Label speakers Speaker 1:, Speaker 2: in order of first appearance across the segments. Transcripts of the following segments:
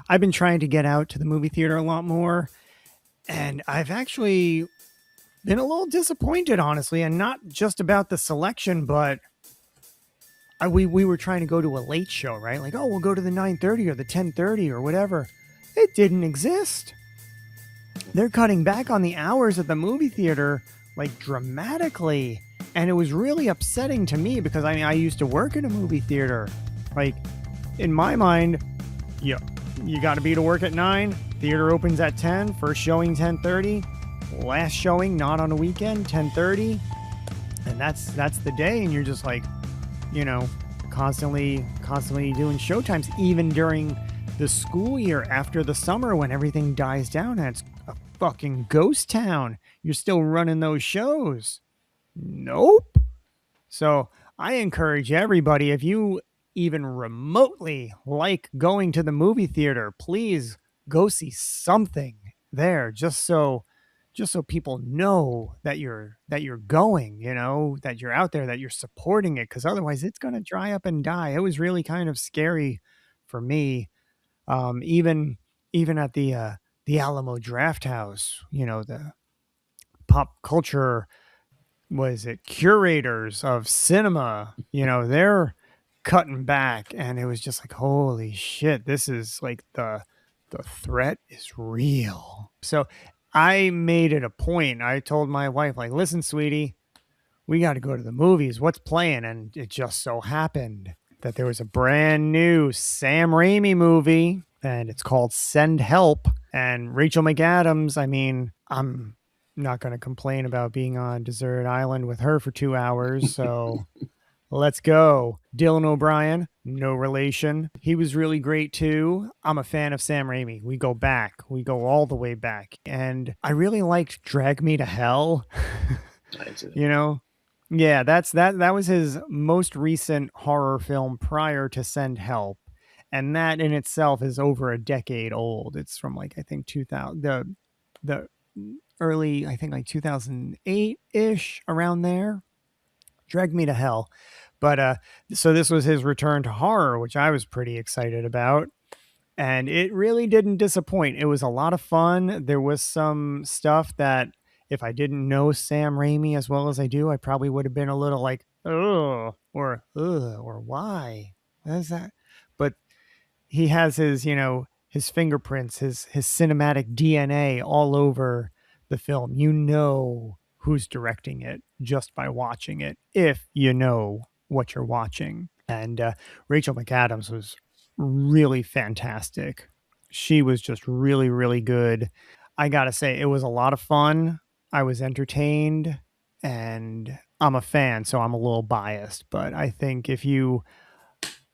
Speaker 1: I've been trying to get out to the movie theater a lot more, and I've actually been a little disappointed, honestly, and not just about the selection, but we were trying to go to a late show, right? Like, oh, we'll go to the 9:30 or the 10:30 or whatever. It didn't exist. They're cutting back on the hours at the movie theater like dramatically, and it was really upsetting to me because I used to work in a movie theater. Like, in my mind, yeah, you got to be to work at 9. Theater opens at 10. First showing 10:30. Last showing, not on a weekend, 10:30. And that's the day. And you're just like, you know, constantly doing showtimes, even during the school year after the summer when everything dies down and it's a fucking ghost town. You're still running those shows. Nope. So I encourage everybody, if you even remotely like going to the movie theater, please go see something there just so people know that you're going, that you're out there, that you're supporting it, because otherwise it's going to dry up and die. It was really kind of scary for me, even at the Alamo Draft House, the pop culture, was it curators of cinema, they're cutting back, and it was just like, holy shit, this is like the threat is real. So I made it a point. I told my wife, like, listen, sweetie, we got to go to the movies. What's playing? And it just so happened that there was a brand new Sam Raimi movie, and it's called Send Help. And Rachel McAdams, I mean, I'm not going to complain about being on a desert island with her for 2 hours. So let's go. Dylan O'Brien, no relation. He was really great too. I'm a fan of Sam Raimi. We go back. We go all the way back. And I really liked Drag Me to Hell. you know? Yeah, that was his most recent horror film prior to Send Help. And that in itself is over a decade old. It's from like, I think 2000, the early, I think like 2008-ish, around there. Drag Me to Hell. But so this was his return to horror, which I was pretty excited about. And it really didn't disappoint. It was a lot of fun. There was some stuff that if I didn't know Sam Raimi as well as I do, I probably would have been a little like, oh, or why? What is that? But he has his fingerprints, his cinematic DNA all over the film. You know who's directing it just by watching it, if you know what you're watching. And Rachel McAdams was really fantastic. She was just really, really good. I gotta say, it was a lot of fun. I was entertained, and I'm a fan, so I'm a little biased. But I think if you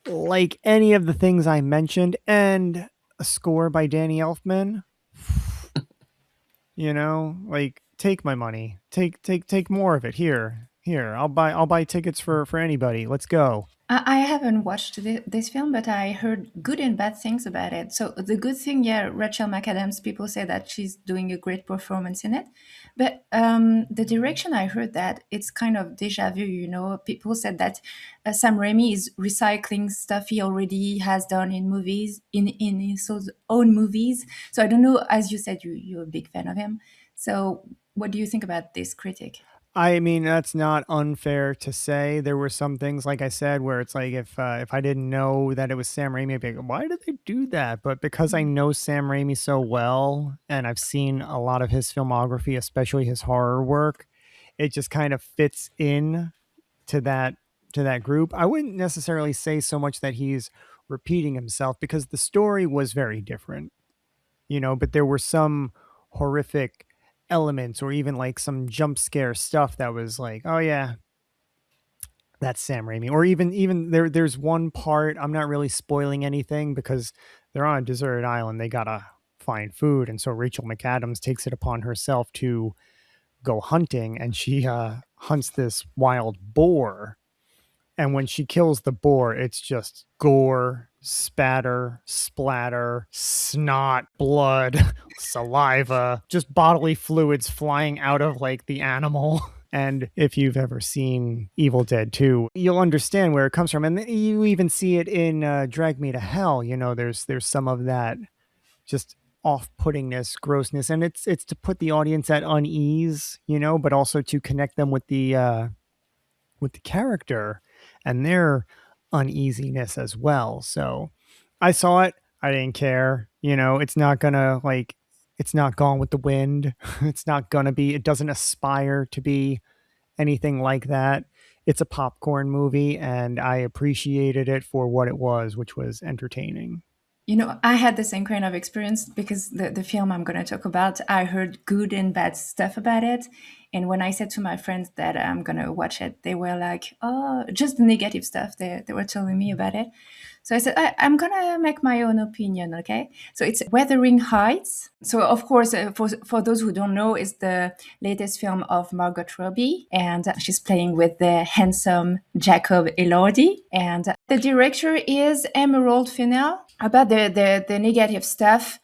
Speaker 1: like any of the things I mentioned and a score by Danny Elfman, like, take my money. Take more of it. Here. I'll buy tickets for anybody. Let's go.
Speaker 2: I haven't watched this film, but I heard good and bad things about it. So the good thing, yeah, Rachel McAdams, people say that she's doing a great performance in it. But the direction, I heard that it's kind of deja vu, People said that Sam Raimi is recycling stuff he already has done in movies, in his own movies. So I don't know, as you said, you're a big fan of him. So what do you think about this critic?
Speaker 1: I mean, that's not unfair to say. There were some things, like I said, where it's like if I didn't know that it was Sam Raimi, I'd be like, why did they do that? But because I know Sam Raimi so well, and I've seen a lot of his filmography, especially his horror work, it just kind of fits in to that group. I wouldn't necessarily say so much that he's repeating himself, because the story was very different, but there were some horrific elements, or even like some jump scare stuff that was like, oh yeah, that's Sam Raimi. Or even there's one part, I'm not really spoiling anything because they're on a deserted island, they gotta find food, and so Rachel McAdams takes it upon herself to go hunting, and she hunts this wild boar. And when she kills the boar, it's just gore, spatter, splatter, snot, blood, saliva, just bodily fluids flying out of like the animal. And if you've ever seen Evil Dead 2, you'll understand where it comes from. And you even see it in Drag Me to Hell. There's some of that just off-puttingness, grossness, and it's to put the audience at unease, but also to connect them with the character and their uneasiness as well. So I saw it. I didn't care. It's not gonna like it's not Gone with the Wind. It's not gonna be. It doesn't aspire to be anything like that. It's a popcorn movie, and I appreciated it for what it was, which was entertaining.
Speaker 2: I had the same kind of experience because the film I'm going to talk about, I heard good and bad stuff about it. And when I said to my friends that I'm going to watch it, they were like, oh, just the negative stuff they were telling me about it. So I said, I'm going to make my own opinion, okay? So it's Wuthering Heights. So, of course, for those who don't know, it's the latest film of Margot Robbie, and she's playing with the handsome Jacob Elordi. And the director is Emerald Fennell. About the negative stuff,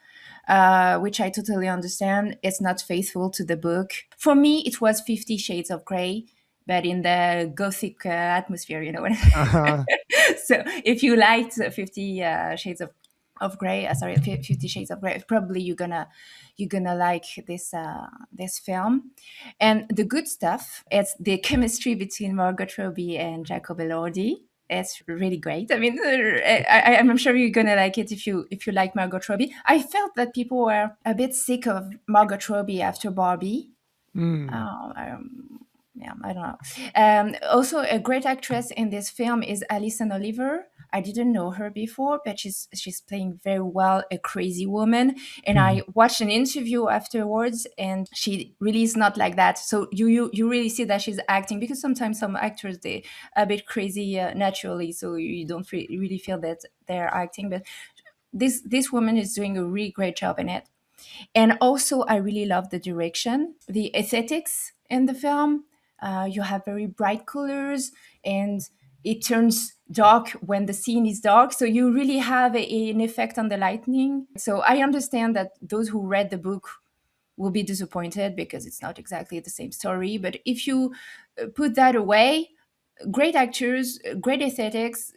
Speaker 2: which I totally understand, it's not faithful to the book. For me, it was 50 Shades of Grey, but in the gothic atmosphere, you know what I mean?
Speaker 1: Uh-huh.
Speaker 2: So if you liked 50 Shades of Grey, sorry, 50 Shades of Grey, probably you're gonna like this film. And the good stuff, it's the chemistry between Margot Robbie and Jacob Elordi. It's really great. I mean, I'm sure you're gonna like it if you like Margot Robbie. I felt that people were a bit sick of Margot Robbie after Barbie.
Speaker 1: Mm.
Speaker 2: Oh, yeah, I don't know. Also, a great actress in this film is Alison Oliver. I didn't know her before, but she's playing very well a crazy woman. And I watched an interview afterwards, and she really is not like that. So you really see that she's acting, because sometimes some actors they a bit crazy naturally, so you don't really feel that they're acting. But this woman is doing a really great job in it. And also, I really love the direction, the aesthetics in the film. You have very bright colors, and it turns dark when the scene is dark. So you really have an effect on the lighting. So I understand that those who read the book will be disappointed because it's not exactly the same story. But if you put that away, great actors, great aesthetics,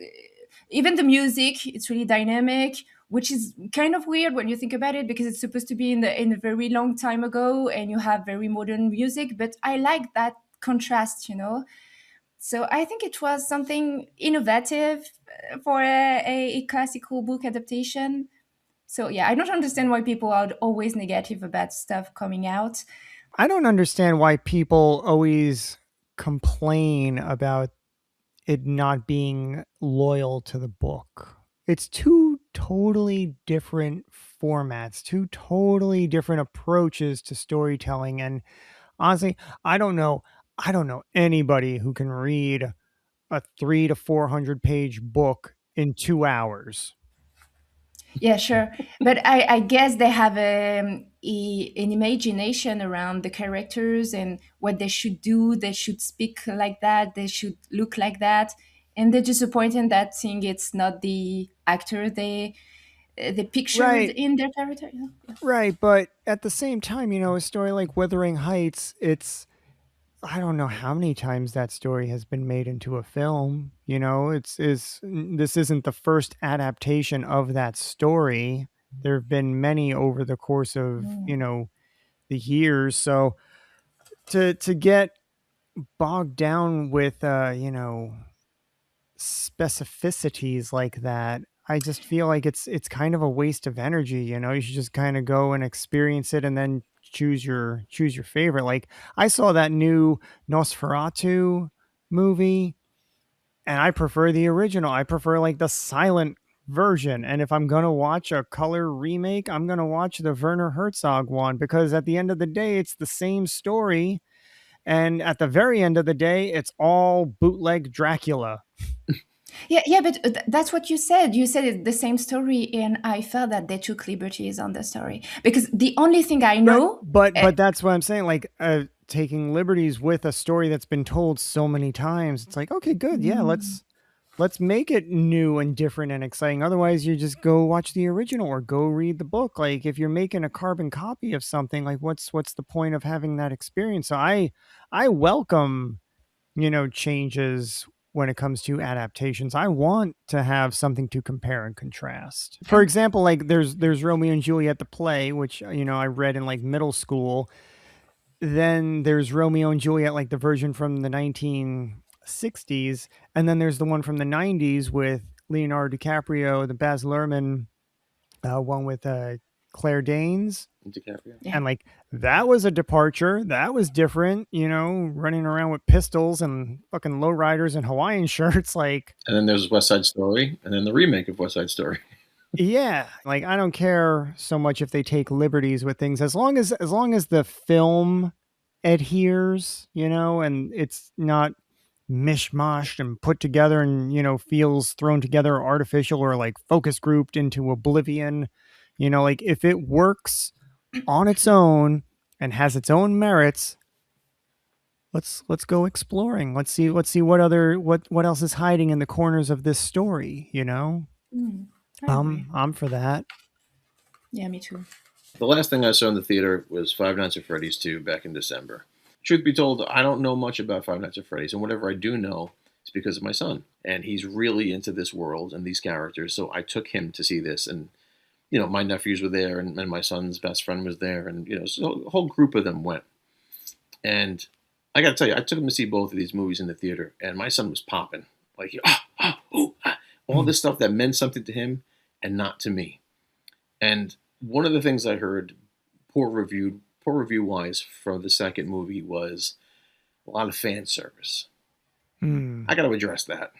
Speaker 2: even the music, it's really dynamic, which is kind of weird when you think about it, because it's supposed to be in a very long time ago, and you have very modern music. But I like that contrast. So I think it was something innovative for a classical book adaptation. So yeah, I don't understand why people are always negative about stuff coming out.
Speaker 1: I don't understand why people always complain about it not being loyal to the book. It's two totally different formats, two totally different approaches to storytelling. And honestly, I don't know anybody who can read a 300 to 400 page book in 2 hours.
Speaker 2: Yeah, sure. But I guess they have an imagination around the characters and what they should do. They should speak like that. They should look like that. And they're disappointed that seeing it's not the actor they pictured
Speaker 1: Right,
Speaker 2: in their character. Yeah.
Speaker 1: right. But at the same time, a story like Wuthering Heights, I don't know how many times that story has been made into a film. This isn't the first adaptation of that story. There have been many over the course of,
Speaker 2: Mm.
Speaker 1: the years. So to get bogged down with specificities like that, I just feel like it's kind of a waste of energy. You should just kind of go and experience it and then choose your favorite. Like, I saw that new Nosferatu movie, and I prefer the original. I prefer like the silent version. And if I'm going to watch a color remake, I'm going to watch the Werner Herzog one, because at the end of the day it's the same story, and at the very end of the day it's all bootleg Dracula.
Speaker 2: Yeah, yeah, but that's what you said. You said it's the same story, and I felt that they took liberties on the story, because the only thing I
Speaker 1: Right,
Speaker 2: know, uh,
Speaker 1: but that's what I'm saying. Like, taking liberties with a story that's been told so many times. It's like, okay, good, yeah,
Speaker 2: mm,
Speaker 1: let's make it new and different and exciting. Otherwise, you just go watch the original or go read the book. Like, if you're making a carbon copy of something, like, what's the point of having that experience? So I welcome changes when it comes to adaptations. I want to have something to compare and contrast. For example, like there's Romeo and Juliet the play, which I read in like middle school. Then there's Romeo and Juliet, like the version from the 1960s, and then there's the one from the 90s with Leonardo DiCaprio, the Baz Luhrmann one with Claire Danes.
Speaker 3: DiCaprio.
Speaker 2: Yeah.
Speaker 1: And like that was a departure. That was different, running around with pistols and fucking lowriders and Hawaiian shirts. Like,
Speaker 3: And then there's West Side Story, and then the remake of West Side Story.
Speaker 1: yeah, like I don't care so much if they take liberties with things as long as the film adheres, and it's not mishmashed and put together and feels thrown together artificial or like focus grouped into oblivion. Like if it works on its own and has its own merits, let's go exploring. Let's see what else is hiding in the corners of this story.
Speaker 2: I agree.
Speaker 1: I'm for that.
Speaker 2: Yeah, me too.
Speaker 3: The last thing I saw in the theater was Five Nights at Freddy's 2 back in December. Truth be told, I don't know much about Five Nights at Freddy's, and whatever I do know is because of my son. And he's really into this world and these characters, so I took him to see this. And, my nephews were there, and my son's best friend was there, and, so a whole group of them went. And I got to tell you, I took him to see both of these movies in the theater, and my son was popping. Like, all this stuff that meant something to him and not to me. And one of the things I heard poor review wise for the second movie was a lot of fan service. I got to address that.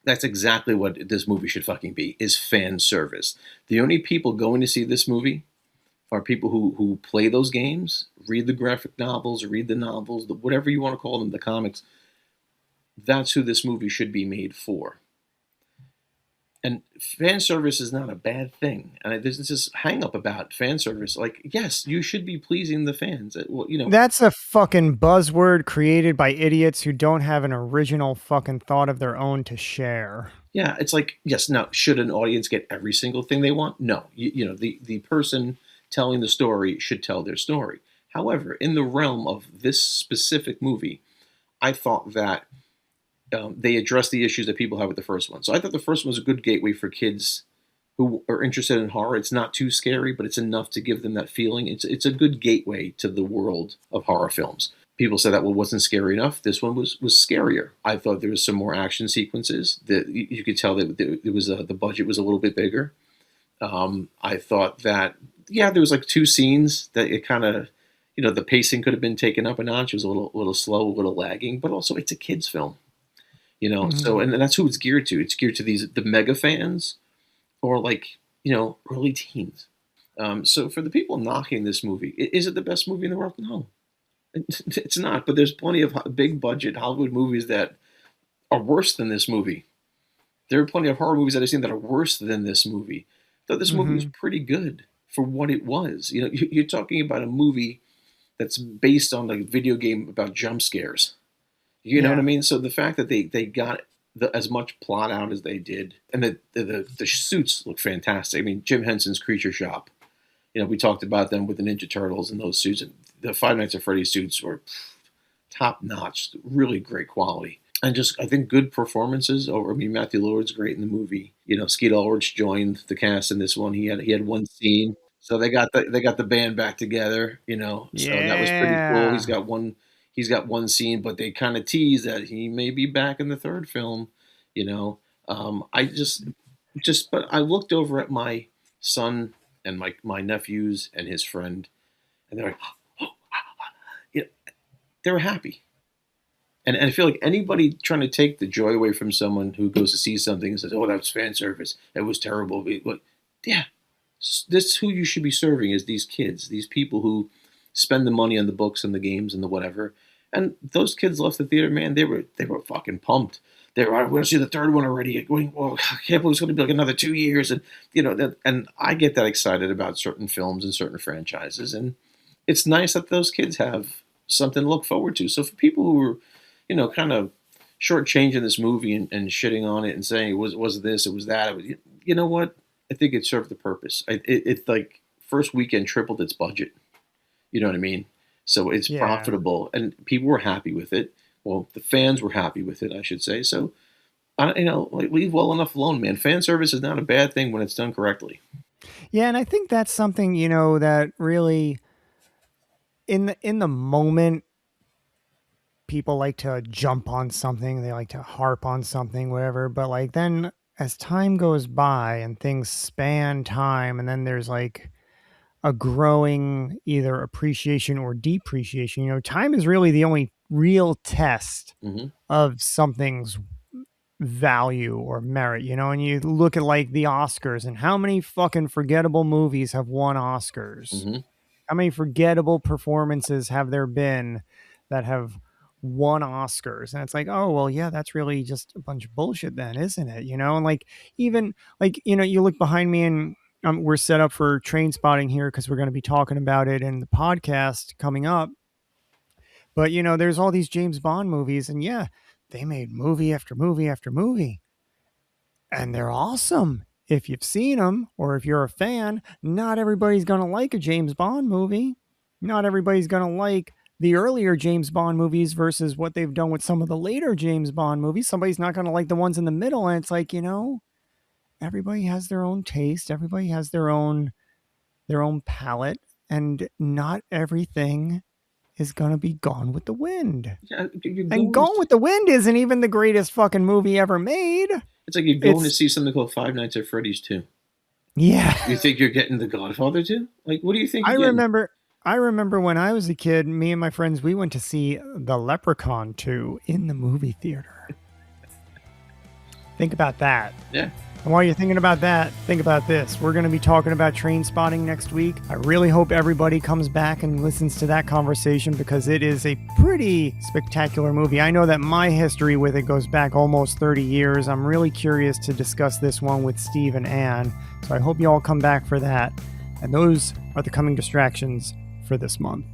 Speaker 3: That's exactly what this movie should fucking be, is fan service. The only people going to see this movie are people who play those games, read the graphic novels, read the novels, whatever you want to call them, the comics. That's who this movie should be made for. And fan service is not a bad thing. And there's this hang up about fan service. Like, yes, you should be pleasing the fans.
Speaker 1: That's a fucking buzzword created by idiots who don't have an original fucking thought of their own to share.
Speaker 3: Yeah, it's like, yes, now, should an audience get every single thing they want? No. The person telling the story should tell their story. However, in the realm of this specific movie, I thought that they addressed the issues that people have with the first one. So I thought the first one was a good gateway for kids who are interested in horror. It's not too scary, but it's enough to give them that feeling. It's a good gateway to the world of horror films. People said that wasn't scary enough. This one was scarier. I thought there was some more action sequences that you could tell that it was the budget was a little bit bigger. I thought that there was like two scenes that it kind of the pacing could have been taken up a notch. It was a little slow, a little lagging, but also it's a kids film. So, and that's who it's geared to. It's geared to the mega fans or like, early teens. So for the people knocking this movie, is it the best movie in the world? No, it's not. But there's plenty of big budget Hollywood movies that are worse than this movie. There are plenty of horror movies that I've seen that are worse than this movie. I thought this movie was pretty good for what it was. You're talking about a movie that's based on like a video game about jump scares. You know what I mean? So the fact that they got as much plot out as they did, and the suits look fantastic. I mean, Jim Henson's Creature Shop. We talked about them with the Ninja Turtles and those suits. The Five Nights at Freddy's suits were top notch, really great quality, and just I think good performances. Matthew Lillard's great in the movie. Skeet Ulrich joined the cast in this one. He had one scene, so they got the band back together. So that was pretty cool. He's got one scene, but they kind of tease that he may be back in the third film. But I looked over at my son and my nephews and his friend, and they're like, they were happy. And I feel like anybody trying to take the joy away from someone who goes to see something and says, "Oh, that was fan service. It was terrible." Yeah, that's who you should be serving is these kids, these people who spend the money on the books and the games and the whatever. And those kids left the theater, man. They were fucking pumped. They were, we're going to see the third one already. Going, well, I can't believe it's going to be like another 2 years. And and I get that excited about certain films and certain franchises. And it's nice that those kids have something to look forward to. So for people who were, kind of shortchanging this movie and shitting on it and saying it was this, it was that, you know what? I think it served the purpose. It like first weekend tripled its budget. You know what I mean? So it's profitable, and people were happy with it. Well, the fans were happy with it, I should say. So, like, leave well enough alone, man. Fan service is not a bad thing when it's done correctly.
Speaker 1: Yeah, and I think that's something, that really in the moment people like to jump on something, they like to harp on something, whatever, but like then as time goes by and things span time and then there's like a growing either appreciation or depreciation, time is really the only real test
Speaker 3: Hmm.
Speaker 1: of something's value or merit, and you look at like the Oscars and how many fucking forgettable movies have won Oscars.
Speaker 3: Hmm.
Speaker 1: How many forgettable performances have there been that have won Oscars? And it's like, oh, well, yeah, that's really just a bunch of bullshit then, isn't it? And like, even like, you look behind me and we're set up for train spotting here because we're going to be talking about it in the podcast coming up. But, there's all these James Bond movies and yeah, they made movie after movie after movie and they're awesome. If you've seen them or if you're a fan, not everybody's going to like a James Bond movie. Not everybody's going to like the earlier James Bond movies versus what they've done with some of the later James Bond movies. Somebody's not going to like the ones in the middle. And it's like, everybody has their own taste. Everybody has their own palate, and not everything is going to be Gone with the Wind.
Speaker 3: Yeah, you're
Speaker 1: And
Speaker 3: going
Speaker 1: Gone with the Wind isn't even the greatest fucking movie ever made.
Speaker 3: It's like you're going to
Speaker 1: It's
Speaker 3: see something called Five Nights at Freddy's 2.
Speaker 1: yeah.
Speaker 3: You think you're getting The Godfather 2? Like, what do you think
Speaker 1: I
Speaker 3: you're getting?
Speaker 1: remember when I was a kid, me and my friends, we went to see The Leprechaun 2 in the movie theater. Think about that.
Speaker 3: Yeah.
Speaker 1: And while you're thinking about that, think about this. We're going to be talking about Train Spotting next week. I really hope everybody comes back and listens to that conversation because it is a pretty spectacular movie. I know that my history with it goes back almost 30 years. I'm really curious to discuss this one with Steve and Ann. So I hope you all come back for that. And those are the coming distractions for this month.